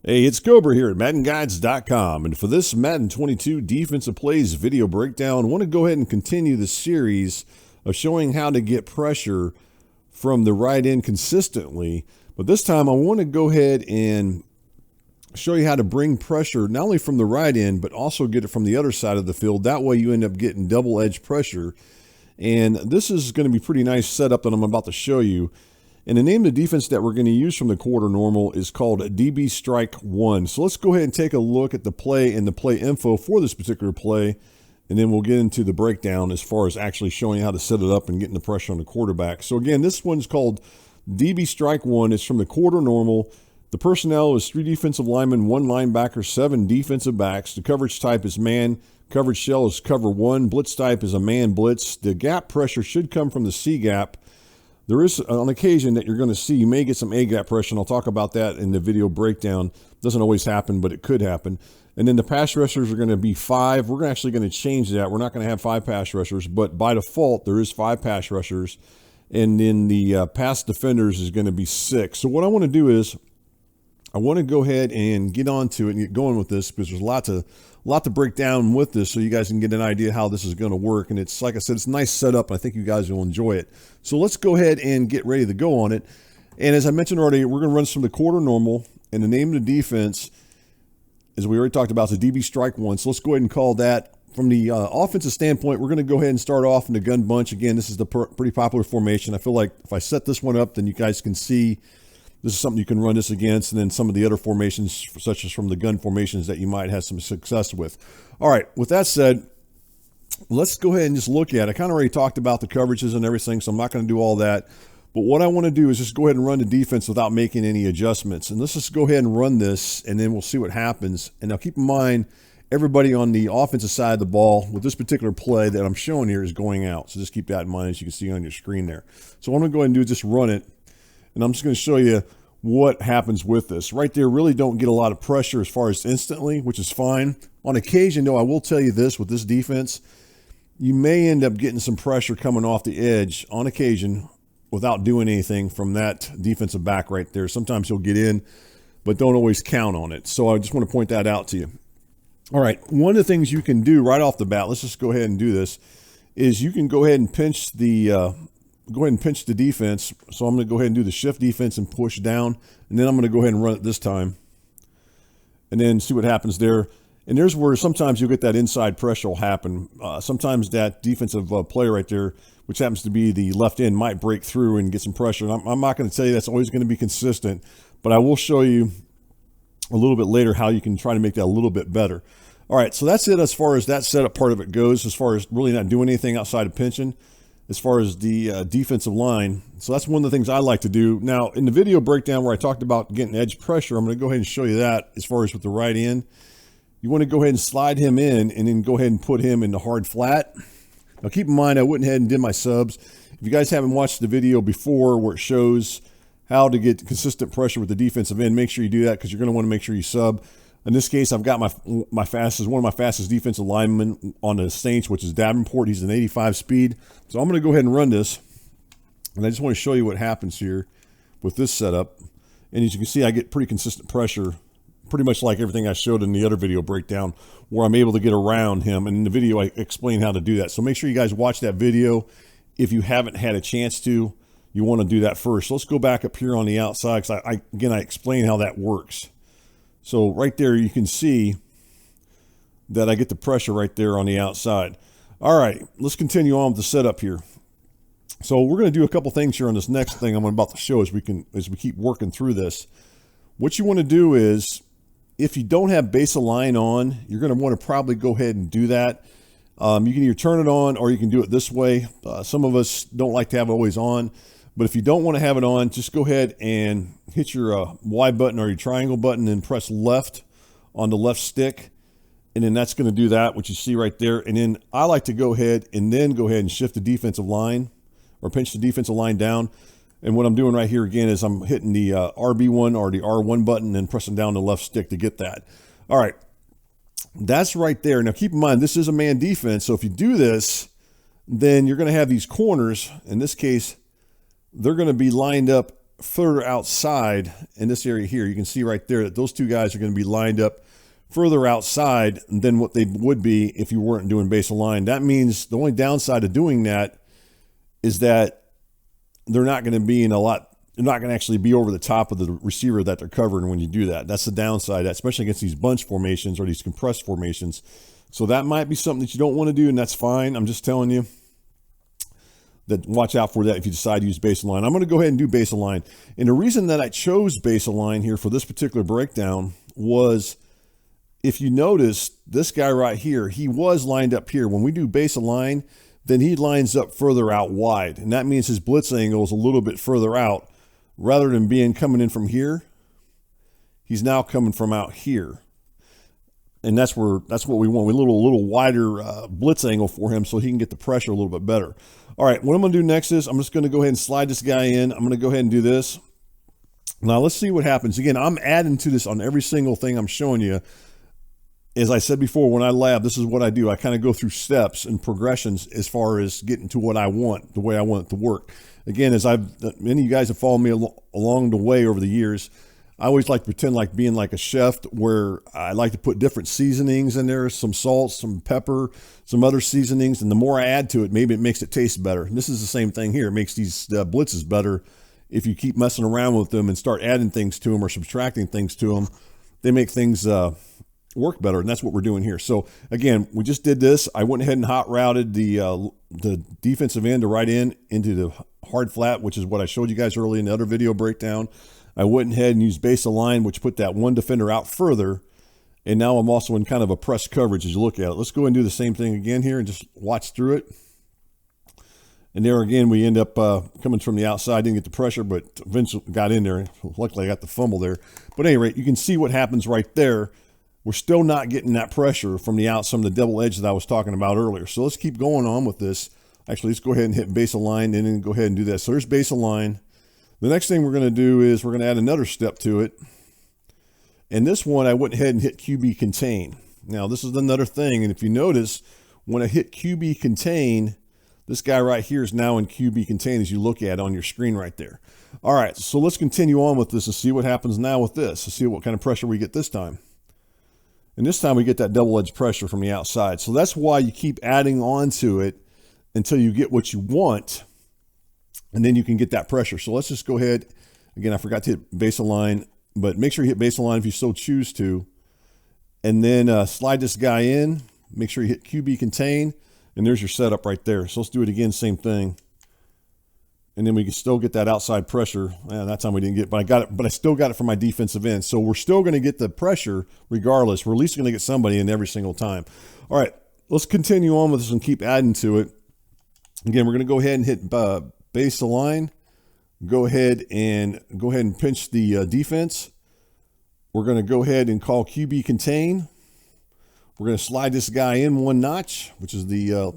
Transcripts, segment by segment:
Hey, it's Cobra here at MaddenGuides.com, and for this Madden 22 defensive plays video breakdown, I want to go ahead and continue the series of showing how to get pressure from the right end consistently. But this time I want to go ahead and show you how to bring pressure not only from the right end, but also get it from the other side of the field. That way you end up getting double edge pressure. And this is going to be pretty nice setup that I'm about to show you. And the name of the defense that we're going to use from the quarter normal is called DB Strike 1. So let's go ahead and take a look at the play and the play info for this particular play, and then we'll get into the breakdown as far as actually showing you how to set it up and getting the pressure on the quarterback. So again, this one's called DB Strike 1. It's from the quarter normal. The personnel is 3 defensive linemen, 1 linebacker, 7 defensive backs. The coverage type is man. Coverage shell is cover 1. Blitz type is a man blitz. The gap pressure should come from the C gap. There is on occasion that you're going to see, you may get some A-gap pressure, and I'll talk about that in the video breakdown. Doesn't always happen, but it could happen. And then the pass rushers are going to be 5. We're actually going to change that. We're not going to have 5 pass rushers, but by default, there is 5 pass rushers. And then the pass defenders is going to be 6. So what I want to do is I want to go ahead and get on to it and get going with this, because there's a lot to break down with this so you guys can get an idea how this is going to work. And it's, like I said, it's a nice setup. I think you guys will enjoy it. So let's go ahead and get ready to go on it. And as I mentioned already, we're going to run some of the quarter normal, and the name of the defense, as we already talked about, is the DB Strike 1. So let's go ahead and call that. From the offensive standpoint, we're going to go ahead and start off in the gun bunch. Again, this is the pretty popular formation. I feel like if I set this one up, then you guys can see this is something you can run this against, and then some of the other formations, such as from the gun formations, that you might have some success with. All right, with that said, let's go ahead and just look at it. I kind of already talked about the coverages and everything, so I'm not going to do all that. But what I want to do is just go ahead and run the defense without making any adjustments. And let's just go ahead and run this, and then we'll see what happens. And now keep in mind, everybody on the offensive side of the ball with this particular play that I'm showing here is going out. So just keep that in mind, as you can see on your screen there. So what I'm going to go ahead and do is just run it. And I'm just going to show you what happens with this. Right there, really don't get a lot of pressure as far as instantly, which is fine. On occasion, though, I will tell you this, with this defense, you may end up getting some pressure coming off the edge on occasion without doing anything from that defensive back right there. Sometimes he'll get in, but don't always count on it. So I just want to point that out to you. All right, one of the things you can do right off the bat, let's just go ahead and do this, is you can go ahead and pinch the defense. So I'm going to go ahead and do the shift defense and push down, and then I'm going to go ahead and run it this time, and then see what happens there. And there's where sometimes you'll get that inside pressure will happen. Sometimes that defensive player right there, which happens to be the left end, might break through and get some pressure. And I'm not going to tell you that's always going to be consistent, but I will show you a little bit later how you can try to make that a little bit better. All right, so that's it as far as that setup part of it goes, as far as really not doing anything outside of pinching as far as the defensive line. So that's one of the things I like to do. Now, in the video breakdown where I talked about getting edge pressure, I'm going to go ahead and show you that as far as with the right end. You want to go ahead and slide him in, and then go ahead and put him in the hard flat. Now, keep in mind, I went ahead and did my subs. If you guys haven't watched the video before where it shows how to get consistent pressure with the defensive end, make sure you do that, because you're going to want to make sure you sub. In this case, I've got one of my fastest defensive linemen on the Saints, which is Davenport. He's an 85 speed. So I'm going to go ahead and run this. And I just want to show you what happens here with this setup. And as you can see, I get pretty consistent pressure, pretty much like everything I showed in the other video breakdown, where I'm able to get around him. And in the video, I explain how to do that. So make sure you guys watch that video. If you haven't had a chance to, you want to do that first. So let's go back up here on the outside, because I explain how that works. So right there, you can see that I get the pressure right there on the outside. All right, let's continue on with the setup here. So we're going to do a couple things here on this next thing I'm about to show as we keep working through this. What you want to do is, if you don't have base of line on, you're going to want to probably go ahead and do that. You can either turn it on, or you can do it this way. Some of us don't like to have it always on. But if you don't want to have it on, just go ahead and hit your Y button or your triangle button and press left on the left stick. And then that's going to do that, what you see right there. And then I like to go ahead and shift the defensive line, or pinch the defensive line down. And what I'm doing right here again is I'm hitting the RB1 or the R1 button and pressing down the left stick to get that. All right, that's right there. Now keep in mind, this is a man defense. So if you do this, then you're going to have these corners. In this case, they're going to be lined up further outside in this area here. You can see right there that those two guys are going to be lined up further outside than what they would be if you weren't doing base align. That means the only downside of doing that is that they're not going to be in a lot, they're not going to actually be over the top of the receiver that they're covering when you do that. That's the downside, especially against these bunch formations or these compressed formations. So that might be something that you don't want to do, and that's fine. I'm just telling you that watch out for that if you decide to use base align. I'm going to go ahead and do base align. And the reason that I chose base align here for this particular breakdown was, if you notice, this guy right here, he was lined up here. When we do base align, then he lines up further out wide. And that means his blitz angle is a little bit further out. Rather than coming in from here, he's now coming from out here. And that's what we want. We want a little wider blitz angle for him so he can get the pressure a little bit better. All right, what I'm going to do next is I'm just going to go ahead and slide this guy in. I'm going to go ahead and do this. Now let's see what happens. Again, I'm adding to this on every single thing I'm showing you. As I said before, when I lab, this is what I do. I kind of go through steps and progressions as far as getting to what I want, the way I want it to work. Again, as many of you guys have followed me along the way over the years, I always like to pretend like being like a chef, where I like to put different seasonings in there, some salt, some pepper, some other seasonings. And the more I add to it, maybe it makes it taste better. And this is the same thing here. It makes these blitzes better. If you keep messing around with them and start adding things to them or subtracting things to them, they make things work better. And that's what we're doing here. So again, we just did this. I went ahead and hot routed the defensive end to right end into the hard flat, which is what I showed you guys earlier in the other video breakdown. I went ahead and used base align, which put that one defender out further. And now I'm also in kind of a press coverage as you look at it. Let's go and do the same thing again here and just watch through it. And there again, we end up coming from the outside. Didn't get the pressure, but eventually got in there. Luckily, I got the fumble there. But at any rate, you can see what happens right there. We're still not getting that pressure from the outside, some of the double edge that I was talking about earlier. So let's keep going on with this. Actually, let's go ahead and hit base align and then go ahead and do that. So there's base align. The next thing we're going to do is we're going to add another step to it. And this one, I went ahead and hit QB contain. Now, this is another thing. And if you notice, when I hit QB contain, this guy right here is now in QB contain as you look at it on your screen right there. All right, so let's continue on with this and see what happens now with this. Let's see what kind of pressure we get this time. And this time we get that double edge pressure from the outside. So that's why you keep adding on to it until you get what you want. And then you can get that pressure. So let's just go ahead. Again, I forgot to hit base align, but make sure you hit base align if you so choose to. And then slide this guy in. Make sure you hit QB contain. And there's your setup right there. So let's do it again, same thing. And then we can still get that outside pressure. That time we didn't get, but I got it, but I still got it from my defensive end. So we're still going to get the pressure regardless. We're at least going to get somebody in every single time. All right, let's continue on with this and keep adding to it. Again, we're going to go ahead and hit base align. Go ahead and pinch the defense. We're going to go ahead and call QB contain. We're going to slide this guy in one notch, which is the,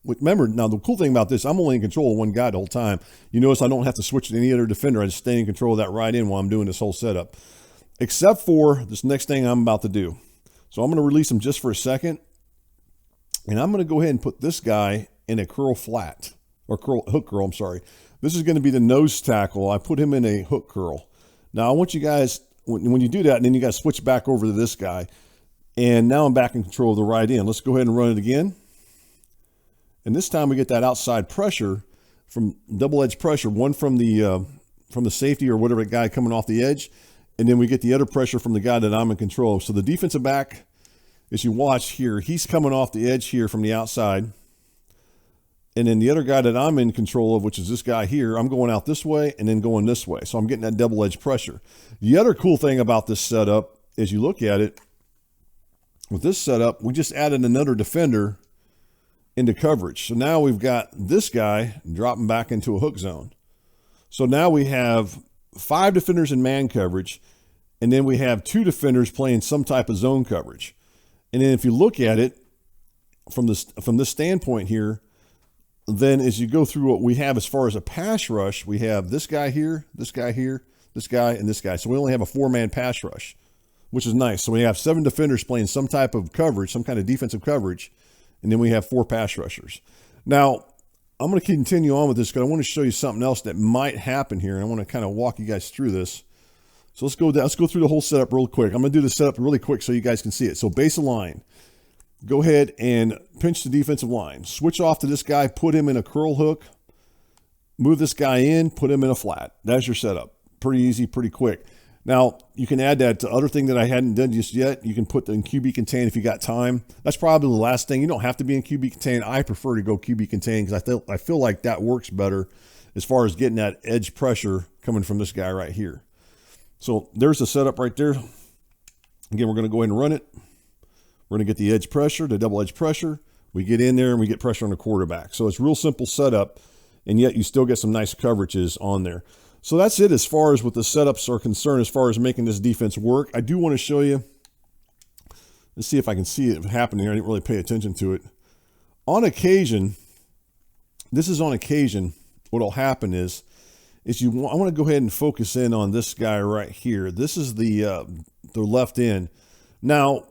remember, now the cool thing about this, I'm only in control of one guy the whole time. You notice I don't have to switch to any other defender. I just stay in control of that right end while I'm doing this whole setup, except for this next thing I'm about to do. So I'm going to release him just for a second. And I'm going to go ahead and put this guy in a curl flat, or hook curl, I'm sorry. This is going to be the nose tackle. I put him in a hook curl. Now I want you guys, when you do that, and then you guys switch back over to this guy. And now I'm back in control of the right end. Let's go ahead and run it again. And this time we get that outside pressure from double edge pressure, one from the safety or whatever guy coming off the edge. And then we get the other pressure from the guy that I'm in control of. So the defensive back, as you watch here, he's coming off the edge here from the outside. And then the other guy that I'm in control of, which is this guy here, I'm going out this way and then going this way. So I'm getting that double edge pressure. The other cool thing about this setup, as you look at it, with this setup, we just added another defender into coverage. So now we've got this guy dropping back into a hook zone. So now we have 5 defenders in man coverage, and then we have 2 defenders playing some type of zone coverage. And then if you look at it from this standpoint here, then as you go through what we have as far as a pass rush, we have this guy here, this guy here, this guy, and this guy. So we only have a 4-man pass rush, which is nice. So we have 7 defenders playing some type of coverage, some kind of defensive coverage, and then we have 4 pass rushers. Now, I'm going to continue on with this because I want to show you something else that might happen here. And I want to kind of walk you guys through this. So let's go down. Let's go through the whole setup real quick. I'm going to do the setup really quick so you guys can see it. So base of line. Go ahead and pinch the defensive line. Switch off to this guy. Put him in a curl hook. Move this guy in. Put him in a flat. That's your setup. Pretty easy, pretty quick. Now, you can add that to other thing that I hadn't done just yet. You can put in QB contain if you got time. That's probably the last thing. You don't have to be in QB contain. I prefer to go QB contain because I feel like that works better as far as getting that edge pressure coming from this guy right here. So there's the setup right there. Again, we're going to go ahead and run it. We're going to get the edge pressure, the double edge pressure. We get in there and we get pressure on the quarterback. So it's real simple setup, and yet you still get some nice coverages on there. So that's it as far as what the setups are concerned, as far as making this defense work. I do want to show you. Let's see if I can see it happening here. I didn't really pay attention to it. On occasion, this is on occasion, what will happen is I want to go ahead and focus in on this guy right here. This is the left end. Now,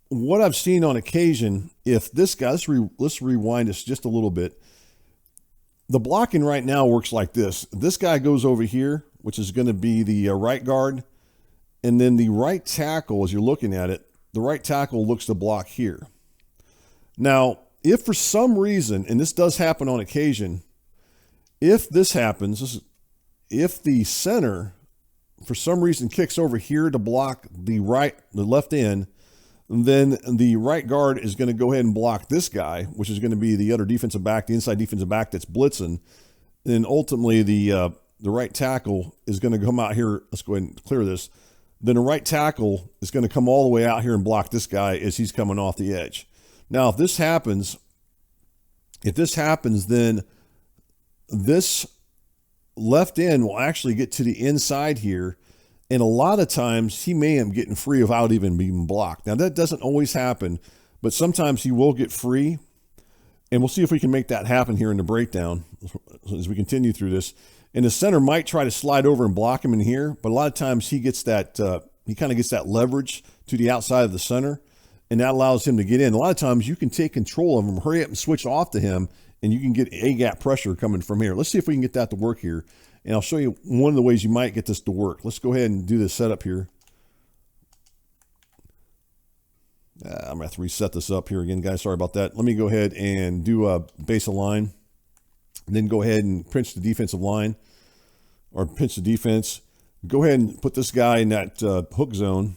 what I've seen on occasion, if this guy, let's rewind this just a little bit. The blocking right now works like this. This guy goes over here, which is going to be the right guard. And then the right tackle, as you're looking at it, the right tackle looks to block here. Now, if for some reason, and this does happen on occasion, if this happens, if the center for some reason kicks over here to block the left end, then the right guard is going to go ahead and block this guy, which is going to be the other defensive back, the inside defensive back that's blitzing. And ultimately, the right tackle is going to come out here. Let's go ahead and clear this. Then the right tackle is going to come all the way out here and block this guy as he's coming off the edge. Now, if this happens, then this left end will actually get to the inside here. And a lot of times he may end up getting free without even being blocked. Now, that doesn't always happen, but sometimes he will get free. And we'll see if we can make that happen here in the breakdown as we continue through this. And the center might try to slide over and block him in here, but a lot of times he gets that, he kind of gets that leverage to the outside of the center, and that allows him to get in. A lot of times you can take control of him, hurry up and switch off to him, and you can get A-gap pressure coming from here. Let's see if we can get that to work here. And I'll show you one of the ways you might get this to work. Let's go ahead and do this setup here. I'm going to have to reset this up here again, guys. Sorry about that. Let me go ahead and do a base of line. And then go ahead and pinch the defensive line or pinch the defense. Go ahead and put this guy in that hook zone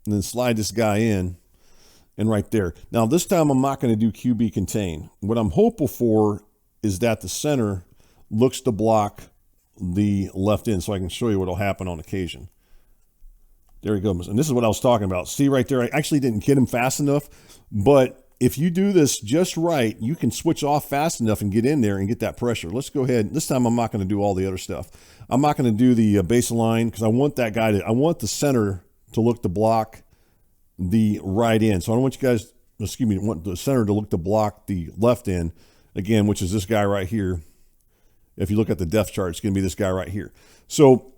and then slide this guy in and right there. Now, this time I'm not going to do QB contain. What I'm hopeful for is that the center looks to block the left end, so I can show you what will happen on occasion. There he goes. And this is what I was talking about. See right there, I actually didn't get him fast enough, but if you do this just right, you can switch off fast enough and get in there and get that pressure. Let's go ahead. This time I'm not going to do all the other stuff. I'm not going to do the baseline because I want that guy I want the center to look to block the right end. So I don't want you guys, I want the center to look to block the left end again, which is this guy right here. If you look at the depth chart, it's going to be this guy right here. So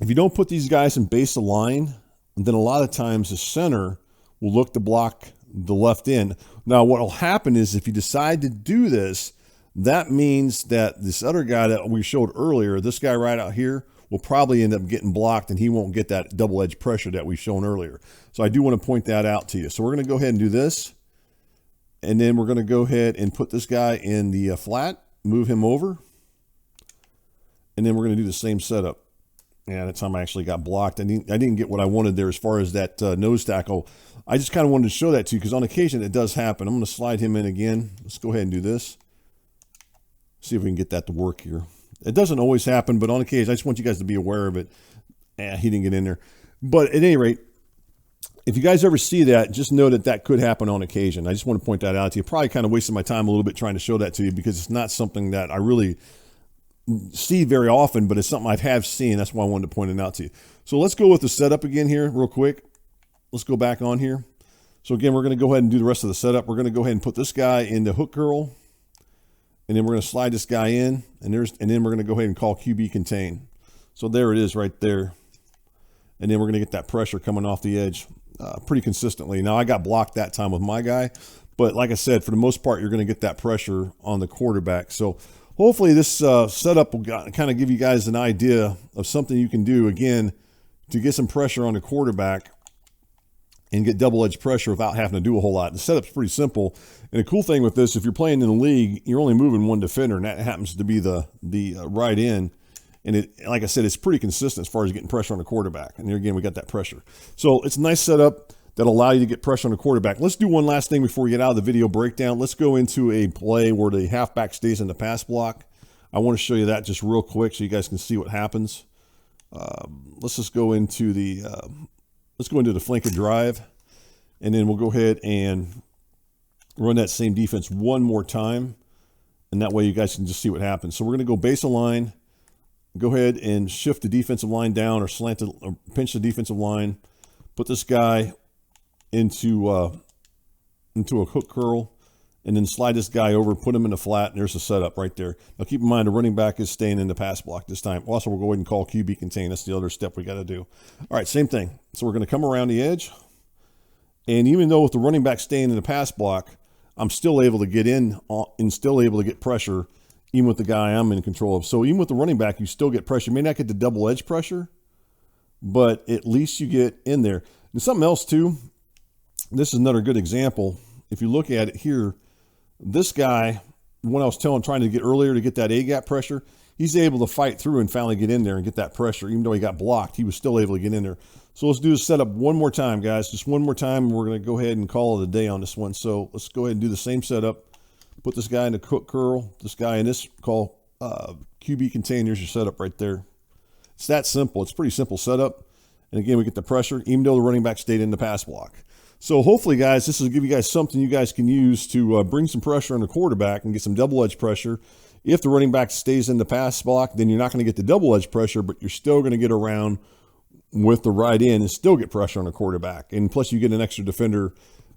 if you don't put these guys in base of line, then a lot of times the center will look to block the left end. Now, what will happen is if you decide to do this, that means that this other guy that we showed earlier, this guy right out here, will probably end up getting blocked, and he won't get that double edge pressure that we've shown earlier. So I do want to point that out to you. So we're going to go ahead and do this. And then we're going to go ahead and put this guy in the flat, move him over. And then we're going to do the same setup. Yeah, that time I actually got blocked. I didn't get what I wanted there as far as that nose tackle. I just kind of wanted to show that to you because on occasion it does happen. I'm going to slide him in again. Let's go ahead and do this. See if we can get that to work here. It doesn't always happen, but on occasion, I just want you guys to be aware of it. He didn't get in there. But at any rate, if you guys ever see that, just know that that could happen on occasion. I just want to point that out to you. Probably kind of wasting my time a little bit trying to show that to you because it's not something that I really see very often, but it's something I have seen. That's why I wanted to point it out to you. So let's go with the setup again here real quick. Let's go back on here. So again, we're going to go ahead and do the rest of the setup. We're going to go ahead and put this guy in the hook curl, and then we're going to slide this guy in, and then we're going to go ahead and call QB contain. So there it is right there. And then we're going to get that pressure coming off the edge pretty consistently. Now, I got blocked that time with my guy, but like I said, for the most part, you're going to get that pressure on the quarterback. So hopefully this setup will kind of give you guys an idea of something you can do, again, to get some pressure on the quarterback and get double-edged pressure without having to do a whole lot. The setup's pretty simple. And the cool thing with this, if you're playing in the league, you're only moving one defender, and that happens to be the right end. And it, like I said, it's pretty consistent as far as getting pressure on the quarterback. And there again, we got that pressure. So it's a nice setup that'll allow you to get pressure on the quarterback. Let's do one last thing before we get out of the video breakdown. Let's go into a play where the halfback stays in the pass block. I want to show you that just real quick so you guys can see what happens. Let's just go into the flanker drive, and then we'll go ahead and run that same defense one more time, and that way you guys can just see what happens. So we're going to go base align, go ahead and shift the defensive line down, or slant it, or pinch the defensive line, put this guy into a hook curl, and then slide this guy over, put him in the flat, and there's the setup right there. Now keep in mind the running back is staying in the pass block this time. Also, we'll go ahead and call QB contain. That's the other step we got to do. All right, same thing. So we're going to come around the edge, and even though with the running back staying in the pass block, I'm still able to get in and still able to get pressure even with the guy I'm in control of. So even with the running back, you still get pressure. You may not get the double edge pressure, but at least you get in there. And something else too, this is another good example. If you look at it here, this guy, when I was trying to get earlier to get that A-gap pressure, he's able to fight through and finally get in there and get that pressure. Even though he got blocked, he was still able to get in there. So let's do the setup one more time, guys. Just one more time, and we're going to go ahead and call it a day on this one. So let's go ahead and do the same setup. Put this guy in the hook curl, this guy in this call QB contain. Here's your setup right there. It's that simple. It's a pretty simple setup. And again, we get the pressure, even though the running back stayed in the pass block. So hopefully, guys, this will give you guys something you guys can use to bring some pressure on the quarterback and get some double-edge pressure. If the running back stays in the pass block, then you're not going to get the double-edge pressure, but you're still going to get around with the right end and still get pressure on the quarterback. And plus, you get an extra defender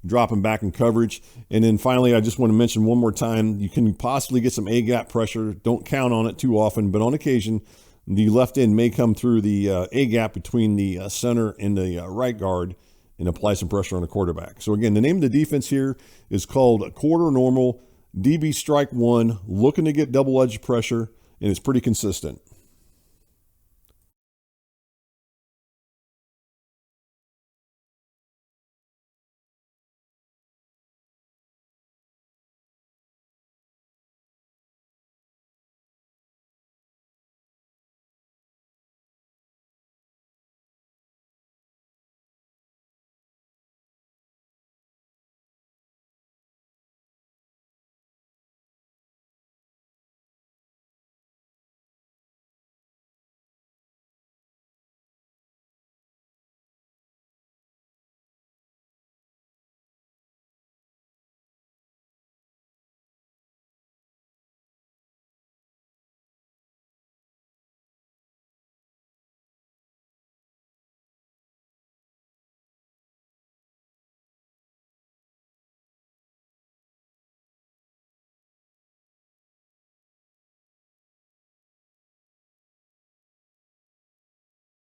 dropping back in coverage. And then finally, I just want to mention one more time, you can possibly get some A-gap pressure. Don't count on it too often, but on occasion, the left end may come through the A-gap between the center and the right guard and apply some pressure on the quarterback. So again, the name of the defense here is called quarter normal DB strike 1, looking to get double edge pressure, and it's pretty consistent.